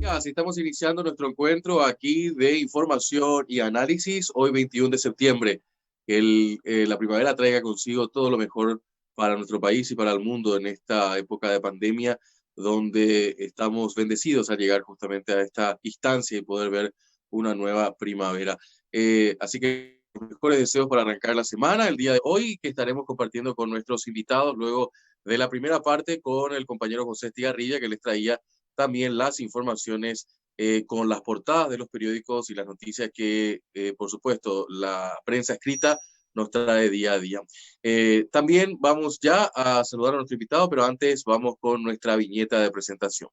Así estamos iniciando nuestro encuentro aquí de información y análisis hoy 21 de septiembre. Que la primavera traiga consigo todo lo mejor para nuestro país y para el mundo en esta época de pandemia, donde estamos bendecidos al llegar justamente a esta instancia y poder ver una nueva primavera. Así que los mejores deseos para arrancar la semana, el día de hoy, que estaremos compartiendo con nuestros invitados luego de la primera parte con el compañero José Estigarribia, que les traía también las informaciones con las portadas de los periódicos y las noticias que, por supuesto, la prensa escrita nos trae día a día. También vamos ya a saludar a nuestro invitado, pero antes vamos con nuestra viñeta de presentación.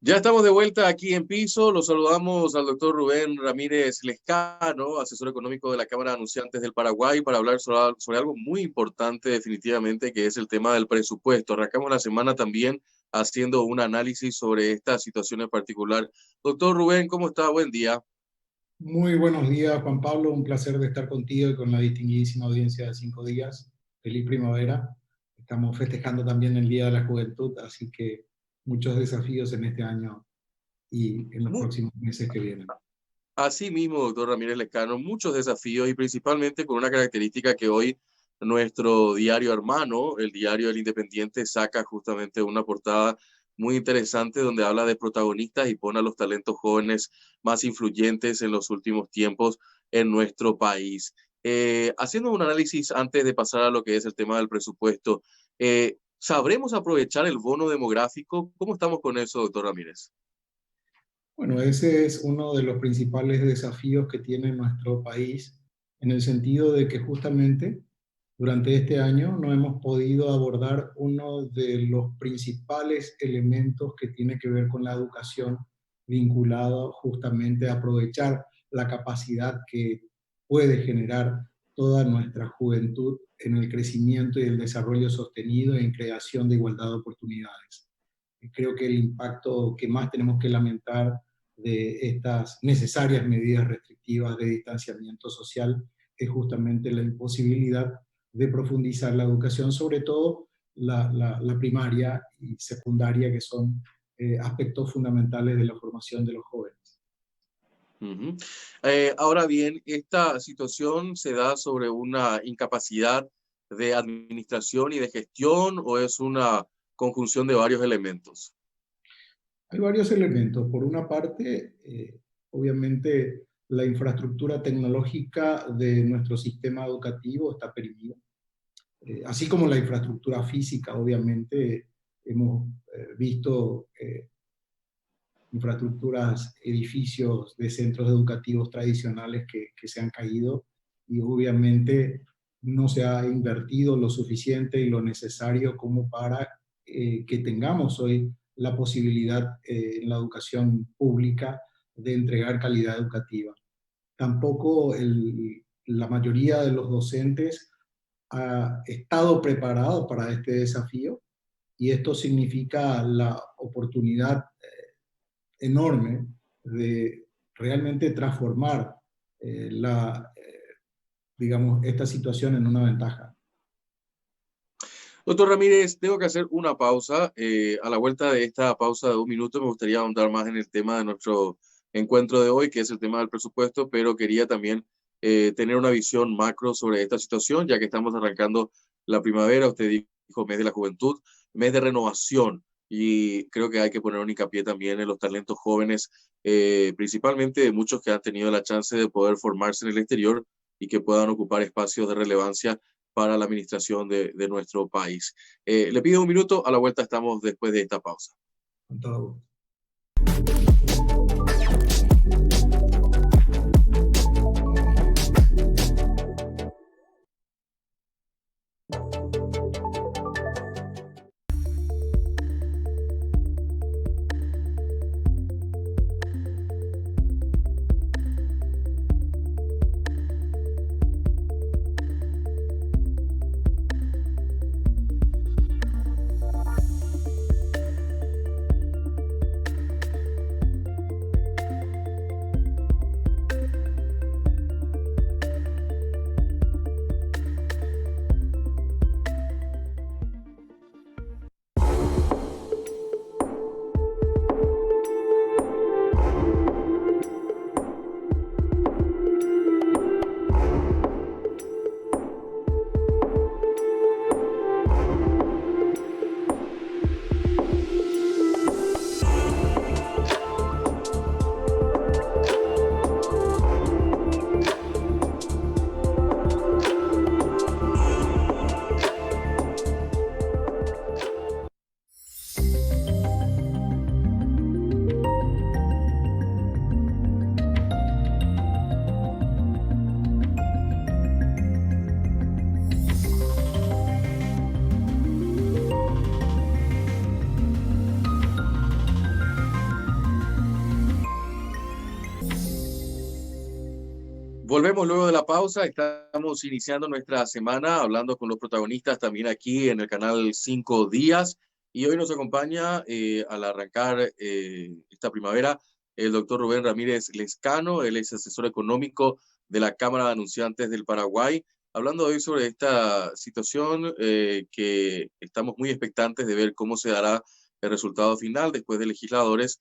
Ya estamos de vuelta aquí en piso. Los saludamos al doctor Rubén Ramírez Lescano, asesor económico de la Cámara de Anunciantes del Paraguay, para hablar sobre algo muy importante definitivamente, que es el tema del presupuesto. Arrancamos la semana también haciendo un análisis sobre esta situación en particular. Doctor Rubén, ¿cómo está? Buen día. Muy buenos días, Juan Pablo. Un placer de estar contigo y con la distinguidísima audiencia de 5 días. Feliz primavera. Estamos festejando también el Día de la Juventud, así que muchos desafíos en este año y en los próximos meses que vienen. Así mismo, doctor Ramírez Lescano, muchos desafíos y principalmente con una característica que hoy nuestro diario hermano, el diario El Independiente, saca justamente una portada muy interesante donde habla de protagonistas y pone a los talentos jóvenes más influyentes en los últimos tiempos en nuestro país. Haciendo un análisis antes de pasar a lo que es el tema del presupuesto, ¿sabremos aprovechar el bono demográfico? ¿Cómo estamos con eso, doctor Ramírez? Bueno, ese es uno de los principales desafíos que tiene nuestro país, en el sentido de que justamente durante este año no hemos podido abordar uno de los principales elementos que tiene que ver con la educación, vinculado justamente a aprovechar la capacidad que puede generar toda nuestra juventud en el crecimiento y el desarrollo sostenido y en creación de igualdad de oportunidades. Creo que el impacto que más tenemos que lamentar de estas necesarias medidas restrictivas de distanciamiento social es justamente la imposibilidad de profundizar la educación, sobre todo la primaria y secundaria, que son aspectos fundamentales de la formación de los jóvenes. Uh-huh. Ahora bien, esta situación se da sobre una incapacidad de administración y de gestión, ¿o es una conjunción de varios elementos? Hay varios elementos. Por una parte, obviamente, la infraestructura tecnológica de nuestro sistema educativo está perimida. Así como la infraestructura física, obviamente, hemos visto infraestructuras, edificios de centros educativos tradicionales que se han caído, y obviamente no se ha invertido lo suficiente y lo necesario como para que tengamos hoy la posibilidad en la educación pública de entregar calidad educativa. Tampoco la mayoría de los docentes ha estado preparado para este desafío, y esto significa la oportunidad enorme de realmente transformar digamos, esta situación en una ventaja. Doctor Ramírez, tengo que hacer una pausa. A la vuelta de esta pausa de 1 minuto me gustaría ahondar más en el tema de nuestro encuentro de hoy, que es el tema del presupuesto, pero quería también tener una visión macro sobre esta situación, ya que estamos arrancando la primavera. Usted dijo mes de la juventud, mes de renovación, y creo que hay que poner un hincapié también en los talentos jóvenes, principalmente de muchos que han tenido la chance de poder formarse en el exterior y que puedan ocupar espacios de relevancia para la administración de nuestro país. Le pido 1 minuto, a la vuelta estamos después de esta pausa. Con todo gusto. Volvemos luego de la pausa. Estamos iniciando nuestra semana hablando con los protagonistas también aquí en el canal 5 Días. Y hoy nos acompaña al arrancar esta primavera el doctor Rubén Ramírez Lescano. Él es asesor económico de la Cámara de Anunciantes del Paraguay. Hablando hoy sobre esta situación que estamos muy expectantes de ver cómo se dará el resultado final después de legisladores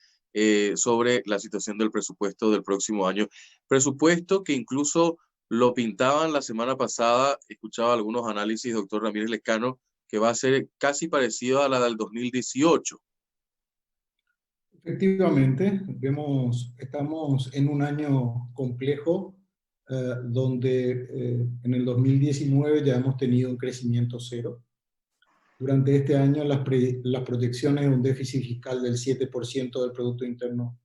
sobre la situación del presupuesto del próximo año. Presupuesto que incluso lo pintaban la semana pasada, escuchaba algunos análisis, doctor Ramírez Lescano, que va a ser casi parecido a la del 2018. Efectivamente, estamos en un año complejo donde en el 2019 ya hemos tenido un crecimiento cero. Durante este año las proyecciones de un déficit fiscal del 7% del Producto Interno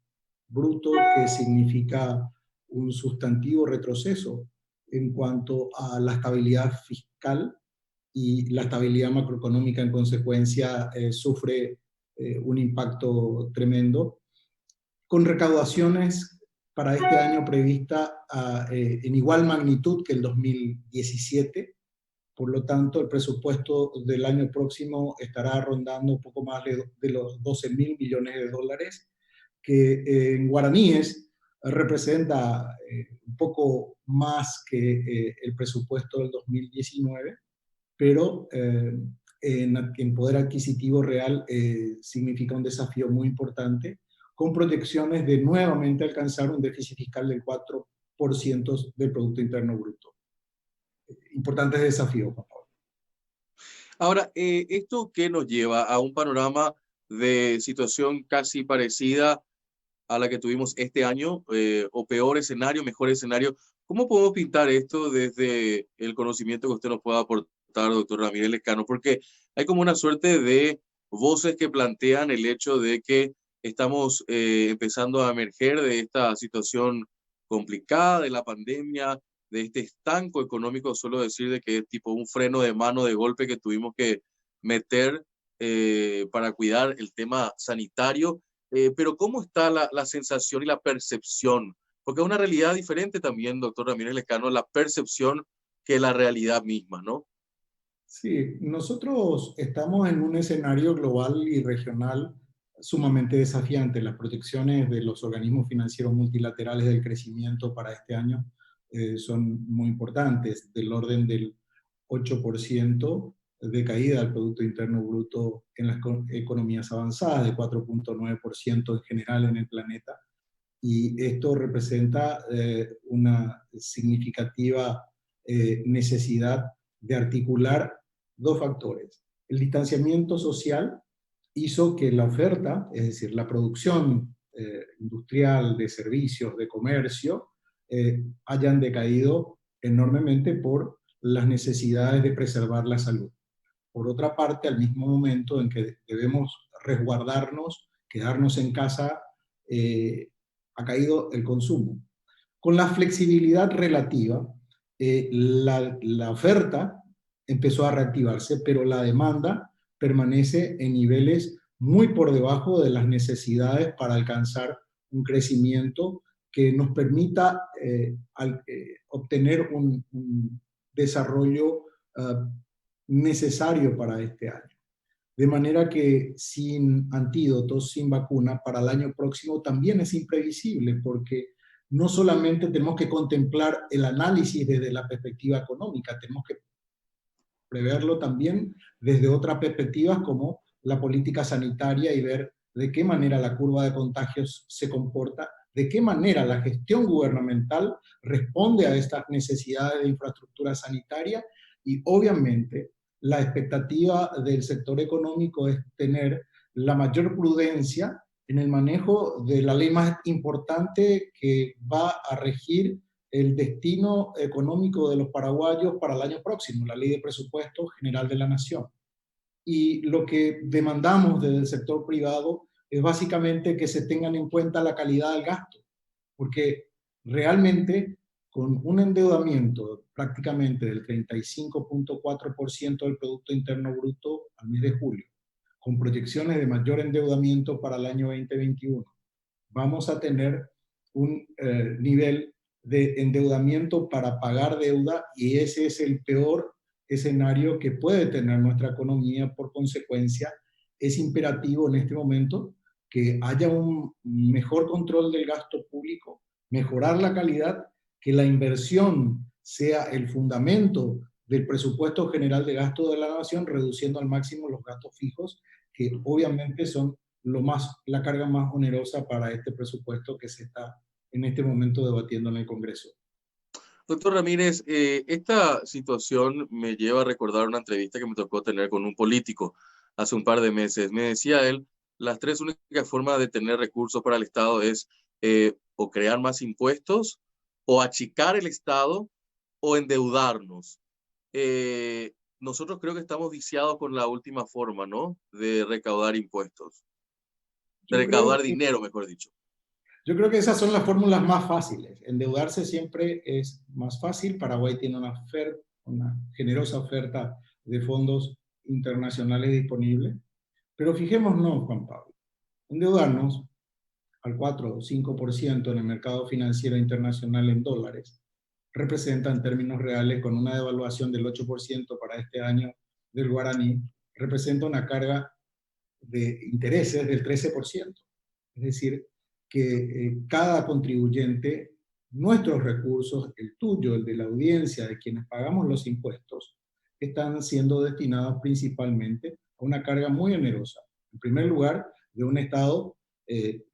Bruto, que significa un sustantivo retroceso en cuanto a la estabilidad fiscal, y la estabilidad macroeconómica en consecuencia sufre un impacto tremendo, con recaudaciones para este año prevista en igual magnitud que el 2017. Por lo tanto, el presupuesto del año próximo estará rondando un poco más de los 12.000 millones de dólares, que en guaraníes representa un poco más que el presupuesto del 2019, pero en poder adquisitivo real significa un desafío muy importante, con proyecciones de nuevamente alcanzar un déficit fiscal del 4% del Producto Interno Bruto. Importantes desafíos, por favor. Ahora, ¿esto qué nos lleva a un panorama de situación casi parecida a la que tuvimos este año, o peor escenario, mejor escenario? ¿Cómo podemos pintar esto desde el conocimiento que usted nos pueda aportar, doctor Ramírez Lescano? Porque hay como una suerte de voces que plantean el hecho de que estamos empezando a emerger de esta situación complicada de la pandemia, de este estanco económico, solo decir de que es tipo un freno de mano de golpe que tuvimos que meter para cuidar el tema sanitario. Pero ¿cómo está la sensación y la percepción? Porque es una realidad diferente también, doctor Ramírez Lescano, la percepción que la realidad misma, ¿no? Sí, nosotros estamos en un escenario global y regional sumamente desafiante. Las proyecciones de los organismos financieros multilaterales del crecimiento para este año son muy importantes, del orden del 8% de caída del Producto Interno Bruto en las economías avanzadas, de 4,9% en general en el planeta. Y esto representa una significativa necesidad de articular dos factores. El distanciamiento social hizo que la oferta, es decir, la producción industrial, de servicios, de comercio, hayan decaído enormemente por las necesidades de preservar la salud. Por otra parte, al mismo momento en que debemos resguardarnos, quedarnos en casa, ha caído el consumo. Con la flexibilidad relativa, la oferta empezó a reactivarse, pero la demanda permanece en niveles muy por debajo de las necesidades para alcanzar un crecimiento que nos permita obtener un desarrollo necesario para este año. De manera que sin antídotos, sin vacuna, para el año próximo también es imprevisible, porque no solamente tenemos que contemplar el análisis desde la perspectiva económica, tenemos que preverlo también desde otras perspectivas como la política sanitaria y ver de qué manera la curva de contagios se comporta, de qué manera la gestión gubernamental responde a estas necesidades de infraestructura sanitaria, y obviamente la expectativa del sector económico es tener la mayor prudencia en el manejo de la ley más importante que va a regir el destino económico de los paraguayos para el año próximo, la Ley de Presupuesto General de la Nación. Y lo que demandamos desde el sector privado es básicamente que se tengan en cuenta la calidad del gasto, porque realmente con un endeudamiento prácticamente del 35,4% del Producto Interno Bruto al mes de julio, con proyecciones de mayor endeudamiento para el año 2021, vamos a tener un nivel de endeudamiento para pagar deuda, y ese es el peor escenario que puede tener nuestra economía. Por consecuencia, es imperativo en este momento que haya un mejor control del gasto público, mejorar la calidad, que la inversión sea el fundamento del presupuesto general de gasto de la nación, reduciendo al máximo los gastos fijos, que obviamente son la carga más onerosa para este presupuesto que se está en este momento debatiendo en el Congreso. Doctor Ramírez, esta situación me lleva a recordar una entrevista que me tocó tener con un político hace un par de meses. Me decía él, las tres únicas formas de tener recursos para el Estado es o crear más impuestos, o achicar el Estado, o endeudarnos. Nosotros creo que estamos viciados con la última forma, ¿no? De recaudar impuestos, de Yo creo recaudar que dinero, mejor dicho. Yo creo que esas son las fórmulas más fáciles. Endeudarse siempre es más fácil. Paraguay tiene una generosa oferta de fondos internacionales disponibles. Pero fijémonos, Juan Pablo, endeudarnos al 4 o 5% en el mercado financiero internacional en dólares representa en términos reales, con una devaluación del 8% para este año del guaraní, representa una carga de intereses del 13%. Es decir, que cada contribuyente, nuestros recursos, el tuyo, el de la audiencia, de quienes pagamos los impuestos, están siendo destinados principalmente a una carga muy onerosa. En primer lugar, de un Estado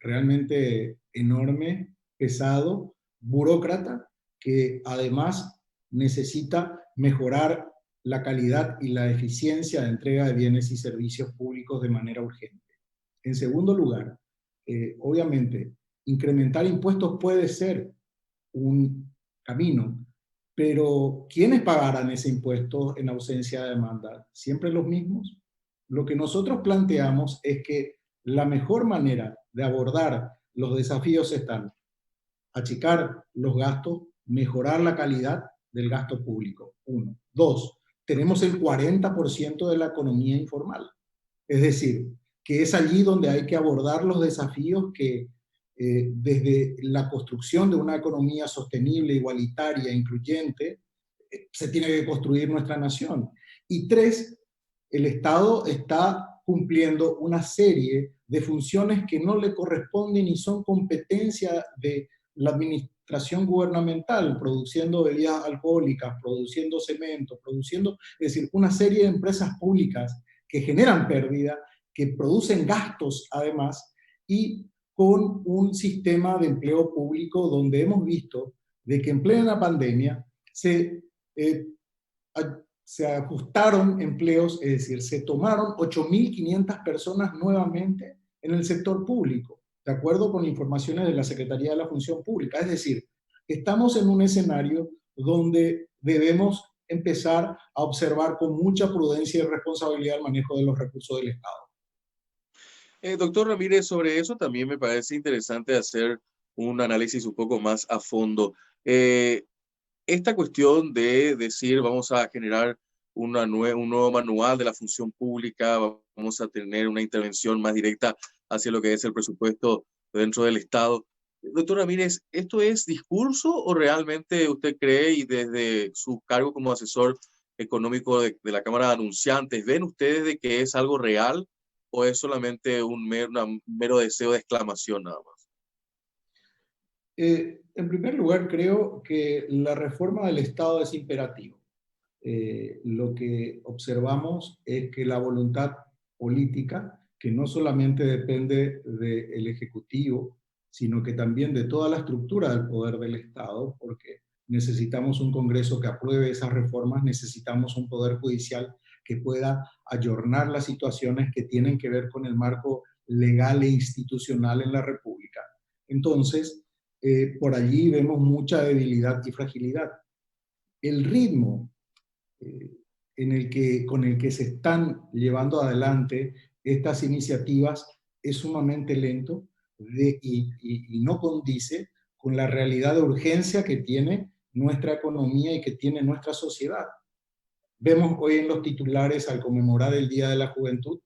realmente enorme, pesado, burócrata, que además necesita mejorar la calidad y la eficiencia de entrega de bienes y servicios públicos de manera urgente. En segundo lugar, obviamente, incrementar impuestos puede ser un camino, pero ¿quiénes pagarán ese impuesto en ausencia de demanda? ¿Siempre los mismos? Lo que nosotros planteamos es que la mejor manera de abordar los desafíos están achicar los gastos, mejorar la calidad del gasto público. Uno. Dos, tenemos el 40% de la economía informal. Es decir, que es allí donde hay que abordar los desafíos que desde la construcción de una economía sostenible, igualitaria, incluyente, se tiene que construir nuestra nación. Y tres, el Estado está cumpliendo una serie de funciones que no le corresponden y son competencia de la administración gubernamental, produciendo bebidas alcohólicas, produciendo cemento, es decir, una serie de empresas públicas que generan pérdida, que producen gastos además, y con un sistema de empleo público donde hemos visto de que en plena pandemia eh, se ajustaron empleos, es decir, se tomaron 8.500 personas nuevamente en el sector público, de acuerdo con informaciones de la Secretaría de la Función Pública. Es decir, estamos en un escenario donde debemos empezar a observar con mucha prudencia y responsabilidad el manejo de los recursos del Estado. Doctor Ramírez, sobre eso también me parece interesante hacer un análisis un poco más a fondo. Esta cuestión de decir vamos a generar un nuevo manual de la función pública, vamos a tener una intervención más directa hacia lo que es el presupuesto dentro del Estado. Doctor Ramírez, ¿esto es discurso o realmente usted cree, y desde su cargo como asesor económico de la Cámara de Anunciantes, ven ustedes de que es algo real o es solamente un mero deseo de exclamación nada más? En primer lugar, creo que la reforma del Estado es imperativo. Lo que observamos es que la voluntad política, que no solamente depende del Ejecutivo, sino que también de toda la estructura del poder del Estado, porque necesitamos un Congreso que apruebe esas reformas, necesitamos un Poder Judicial que pueda ayornar las situaciones que tienen que ver con el marco legal e institucional en la República. Entonces, por allí vemos mucha debilidad y fragilidad. El ritmo con el que se están llevando adelante estas iniciativas es sumamente lento y no condice con la realidad de urgencia que tiene nuestra economía y que tiene nuestra sociedad. Vemos hoy en los titulares, al conmemorar el Día de la Juventud,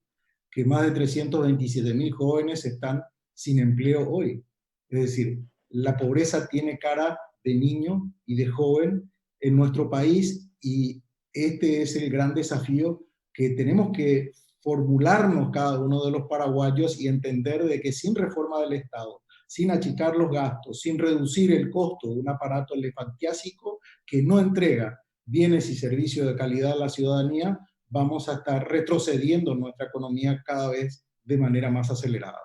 que más de 327.000 jóvenes están sin empleo hoy. Es decir, la pobreza tiene cara de niño y de joven en nuestro país, y este es el gran desafío que tenemos que formularnos cada uno de los paraguayos y entender de que sin reforma del Estado, sin achicar los gastos, sin reducir el costo de un aparato elefantiásico que no entrega bienes y servicios de calidad a la ciudadanía, vamos a estar retrocediendo nuestra economía cada vez de manera más acelerada.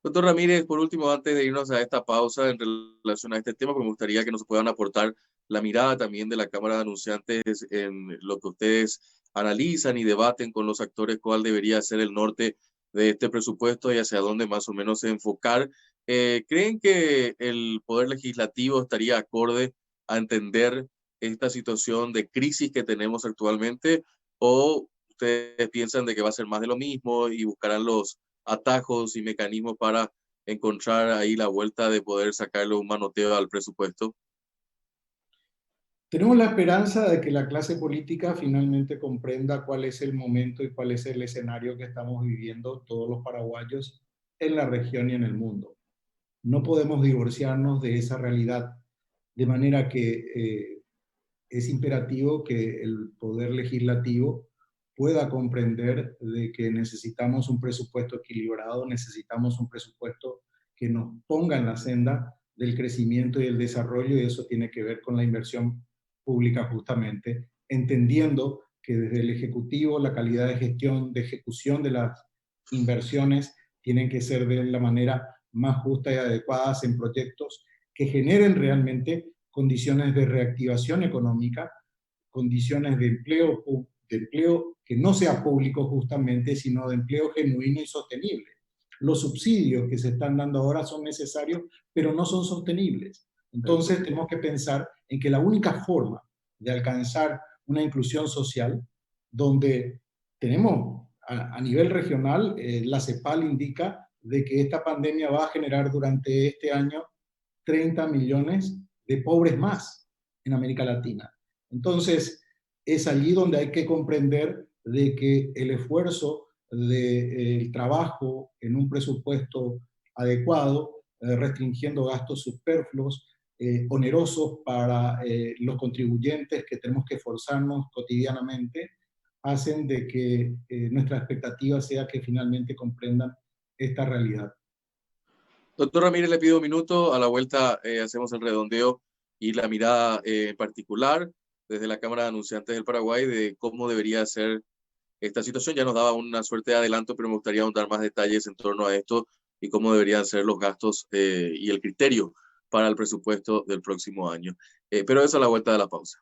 Doctor Ramírez, por último, antes de irnos a esta pausa en relación a este tema, pues me gustaría que nos puedan aportar la mirada también de la Cámara de Anunciantes en lo que ustedes analizan y debaten con los actores cuál debería ser el norte de este presupuesto y hacia dónde más o menos enfocar. ¿Creen que el Poder Legislativo estaría acorde a entender esta situación de crisis que tenemos actualmente, o ustedes piensan de que va a ser más de lo mismo y buscarán los atajos y mecanismos para encontrar ahí la vuelta de poder sacarle un manoteo al presupuesto? Tenemos la esperanza de que la clase política finalmente comprenda cuál es el momento y cuál es el escenario que estamos viviendo todos los paraguayos en la región y en el mundo. No podemos divorciarnos de esa realidad, de manera que es imperativo que el Poder Legislativo pueda comprender de que necesitamos un presupuesto equilibrado, necesitamos un presupuesto que nos ponga en la senda del crecimiento y el desarrollo, y eso tiene que ver con la inversión pública justamente, entendiendo que desde el Ejecutivo la calidad de gestión, de ejecución de las inversiones tienen que ser de la manera más justa y adecuadas en proyectos que generen realmente condiciones de reactivación económica, condiciones de empleo que no sea público justamente, sino de empleo genuino y sostenible. Los subsidios que se están dando ahora son necesarios, pero no son sostenibles. Entonces tenemos que pensar en que la única forma de alcanzar una inclusión social, donde tenemos a nivel regional, la CEPAL indica de que esta pandemia va a generar durante este año 30 millones de pobres más en América Latina. Entonces, es allí donde hay que comprender de que el esfuerzo del trabajo en un presupuesto adecuado, restringiendo gastos superfluos, onerosos para los contribuyentes que tenemos que esforzarnos cotidianamente, hacen de que nuestra expectativa sea que finalmente comprendan esta realidad. Doctor Ramírez, le pido un minuto. A la vuelta hacemos el redondeo y la mirada en particular desde la Cámara de Anunciantes del Paraguay de cómo debería ser esta situación. Ya nos daba una suerte de adelanto, pero me gustaría dar más detalles en torno a esto y cómo deberían ser los gastos y el criterio para el presupuesto del próximo año. Pero eso a la vuelta de la pausa.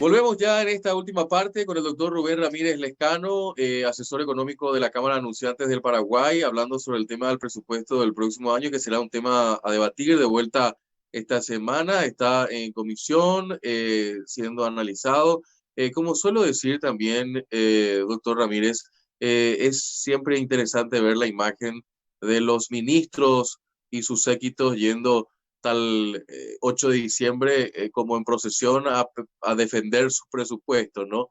Volvemos ya en esta última parte con el doctor Rubén Ramírez Lescano, asesor económico de la Cámara de Anunciantes del Paraguay, hablando sobre el tema del presupuesto del próximo año, que será un tema a debatir de vuelta esta semana. Está en comisión, siendo analizado. Como suelo decir también, doctor Ramírez, es siempre interesante ver la imagen de los ministros y sus séquitos yendo tal 8 de diciembre como en procesión a defender sus presupuestos, ¿no?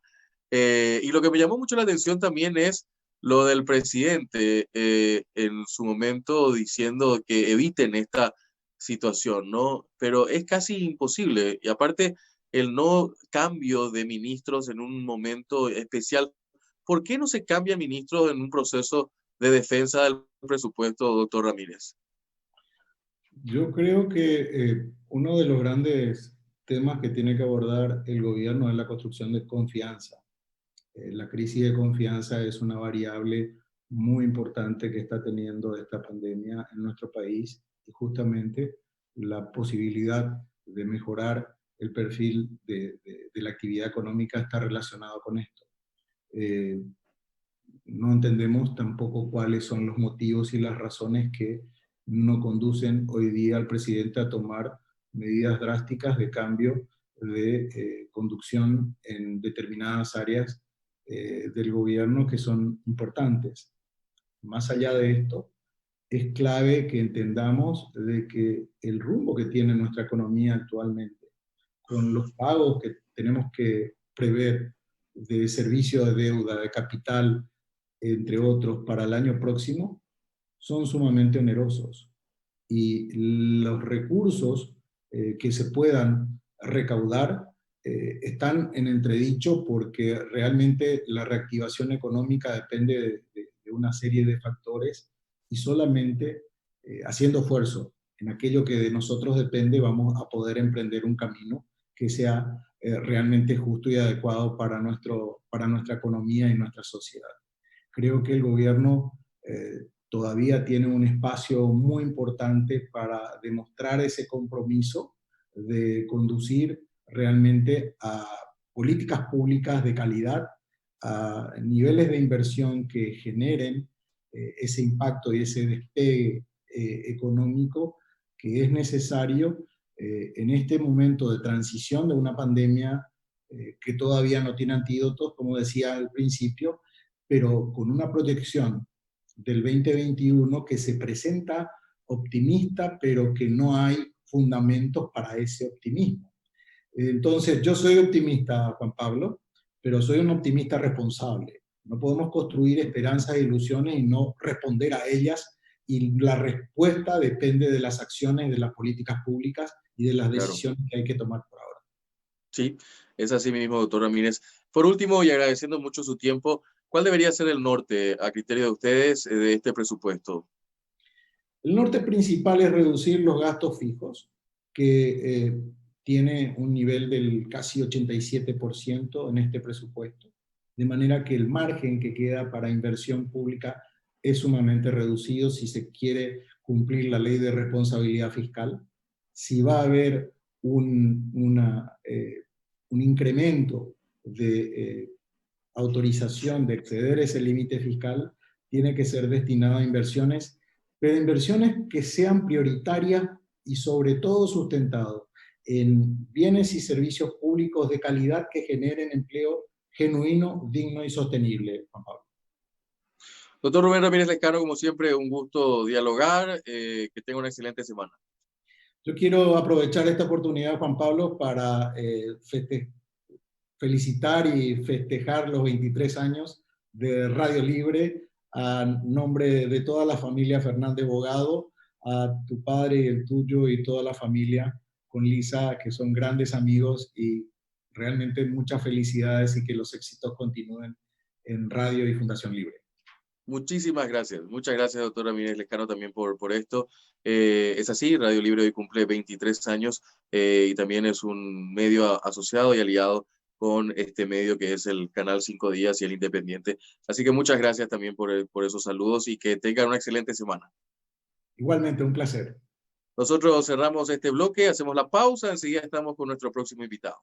Y lo que me llamó mucho la atención también es lo del presidente en su momento diciendo que eviten esta situación, ¿no? Pero es casi imposible. Y aparte, el no cambio de ministros en un momento especial. ¿Por qué no se cambia ministros en un proceso de defensa del presupuesto, doctor Ramírez? Yo creo que uno de los grandes temas que tiene que abordar el gobierno es la construcción de confianza. La crisis de confianza es una variable muy importante que está teniendo esta pandemia en nuestro país y justamente la posibilidad de mejorar el perfil de la actividad económica está relacionado con esto. Eh, no entendemos tampoco cuáles son los motivos y las razones que no conducen hoy día al presidente a tomar medidas drásticas de cambio de conducción en determinadas áreas del gobierno que son importantes. Más allá de esto, es clave que entendamos de que el rumbo que tiene nuestra economía actualmente, con los pagos que tenemos que prever de servicio de deuda, de capital, entre otros, para el año próximo, son sumamente onerosos. Y los recursos que se puedan recaudar están en entredicho porque realmente la reactivación económica depende de una serie de factores y solamente haciendo esfuerzo en aquello que de nosotros depende vamos a poder emprender un camino que sea realmente justo y adecuado para nuestra economía y nuestra sociedad. Creo que el gobierno todavía tiene un espacio muy importante para demostrar ese compromiso de conducir realmente a políticas públicas de calidad, a niveles de inversión que generen ese impacto y ese despegue económico que es necesario en este momento de transición de una pandemia que todavía no tiene antídotos, como decía al principio, pero con una proyección del 2021 que se presenta optimista, pero que no hay fundamentos para ese optimismo. Entonces, yo soy optimista, Juan Pablo, pero soy un optimista responsable. No podemos construir esperanzas e ilusiones y no responder a ellas, y la respuesta depende de las acciones, de las políticas públicas y de las Claro. decisiones que hay que tomar por ahora. Sí, es así mismo, doctor Ramírez. Por último, y agradeciendo mucho su tiempo, ¿cuál debería ser el norte, a criterio de ustedes, de este presupuesto? El norte principal es reducir los gastos fijos, que tiene un nivel del casi 87% en este presupuesto, de manera que el margen que queda para inversión pública es sumamente reducido si se quiere cumplir la ley de responsabilidad fiscal. Si va a haber un incremento de autorización de exceder ese límite fiscal, tiene que ser destinado a inversiones, pero inversiones que sean prioritarias y sobre todo sustentados en bienes y servicios públicos de calidad que generen empleo genuino, digno y sostenible, Juan Pablo. Doctor Rubén Ramírez Lescano, como siempre, un gusto dialogar. Que tenga una excelente semana. Yo quiero aprovechar esta oportunidad, Juan Pablo, para felicitar y festejar los 23 años de Radio Libre a nombre de toda la familia Fernández Bogado, a tu padre y el tuyo y toda la familia con Lisa, que son grandes amigos, y realmente muchas felicidades y que los éxitos continúen en Radio y Fundación Libre. Muchísimas gracias. Muchas gracias, doctor Ramírez Lescano, también por esto. Es así, Radio Libre hoy cumple 23 años y también es un medio asociado y aliado con este medio que es el Canal 5 Días y el Independiente. Así que muchas gracias también por esos saludos y que tengan una excelente semana. Igualmente, un placer. Nosotros cerramos este bloque, hacemos la pausa, enseguida estamos con nuestro próximo invitado.